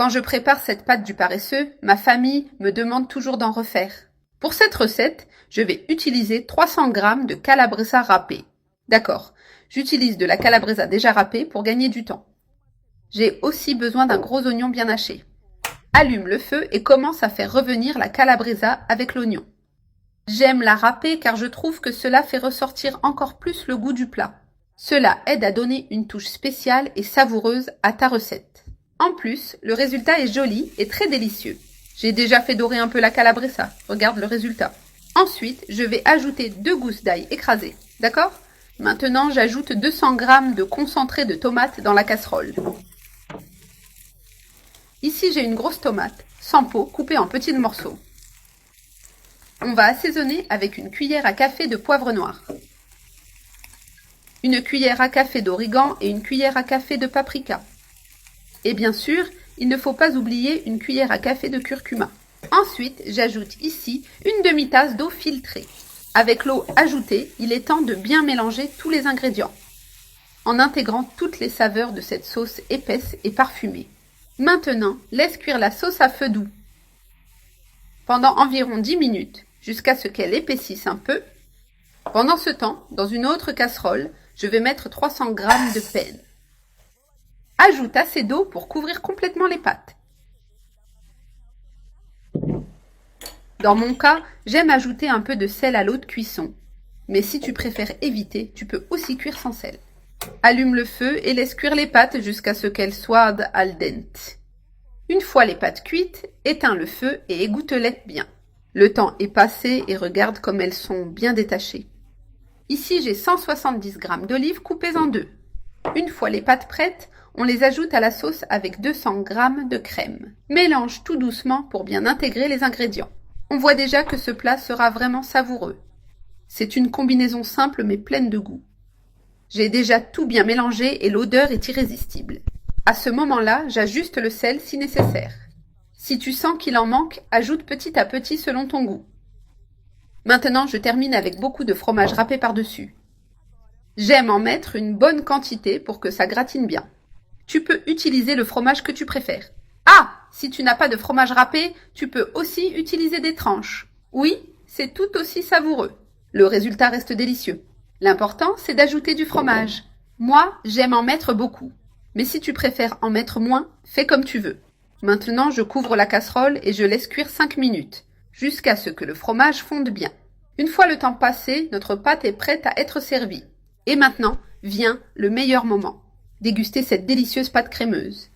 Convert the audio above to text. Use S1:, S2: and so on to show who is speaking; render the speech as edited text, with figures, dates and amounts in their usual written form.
S1: Quand je prépare cette pâte du paresseux, ma famille me demande toujours d'en refaire. Pour cette recette, je vais utiliser 300 g de calabresa râpée. D'accord, j'utilise de la calabresa déjà râpée pour gagner du temps. J'ai aussi besoin d'un gros oignon bien haché. Allume le feu et commence à faire revenir la calabresa avec l'oignon. J'aime la râper car je trouve que cela fait ressortir encore plus le goût du plat. Cela aide à donner une touche spéciale et savoureuse à ta recette. En plus, le résultat est joli et très délicieux. J'ai déjà fait dorer un peu la calabresa. Regarde le résultat. Ensuite, je vais ajouter 2 gousses d'ail écrasées. D'accord ? Maintenant, j'ajoute 200 g de concentré de tomate dans la casserole. Ici, j'ai une grosse tomate, sans peau, coupée en petits morceaux. On va assaisonner avec une cuillère à café de poivre noir, une cuillère à café d'origan et une cuillère à café de paprika. Et bien sûr, il ne faut pas oublier une cuillère à café de curcuma. Ensuite, j'ajoute ici une demi-tasse d'eau filtrée. Avec l'eau ajoutée, il est temps de bien mélanger tous les ingrédients, en intégrant toutes les saveurs de cette sauce épaisse et parfumée. Maintenant, laisse cuire la sauce à feu doux pendant environ 10 minutes, jusqu'à ce qu'elle épaississe un peu. Pendant ce temps, dans une autre casserole, je vais mettre 300 g de penne. Ajoute assez d'eau pour couvrir complètement les pâtes. Dans mon cas, j'aime ajouter un peu de sel à l'eau de cuisson. Mais si tu préfères éviter, tu peux aussi cuire sans sel. Allume le feu et laisse cuire les pâtes jusqu'à ce qu'elles soient al dente. Une fois les pâtes cuites, éteins le feu et égoutte-les bien. Le temps est passé et regarde comme elles sont bien détachées. Ici, j'ai 170 g d'olives coupées en deux. Une fois les pâtes prêtes, on les ajoute à la sauce avec 200 g de crème. Mélange tout doucement pour bien intégrer les ingrédients. On voit déjà que ce plat sera vraiment savoureux. C'est une combinaison simple mais pleine de goût. J'ai déjà tout bien mélangé et l'odeur est irrésistible. À ce moment-là, j'ajuste le sel si nécessaire. Si tu sens qu'il en manque, ajoute petit à petit selon ton goût. Maintenant, je termine avec beaucoup de fromage râpé par-dessus. J'aime en mettre une bonne quantité pour que ça gratine bien. Tu peux utiliser le fromage que tu préfères. Ah, si tu n'as pas de fromage râpé, tu peux aussi utiliser des tranches. Oui, c'est tout aussi savoureux. Le résultat reste délicieux. L'important, c'est d'ajouter du fromage. Moi, j'aime en mettre beaucoup. Mais si tu préfères en mettre moins, fais comme tu veux. Maintenant, je couvre la casserole et je laisse cuire 5 minutes, jusqu'à ce que le fromage fonde bien. Une fois le temps passé, notre pâte est prête à être servie. Et maintenant, vient le meilleur moment. Déguster cette délicieuse pâte crémeuse.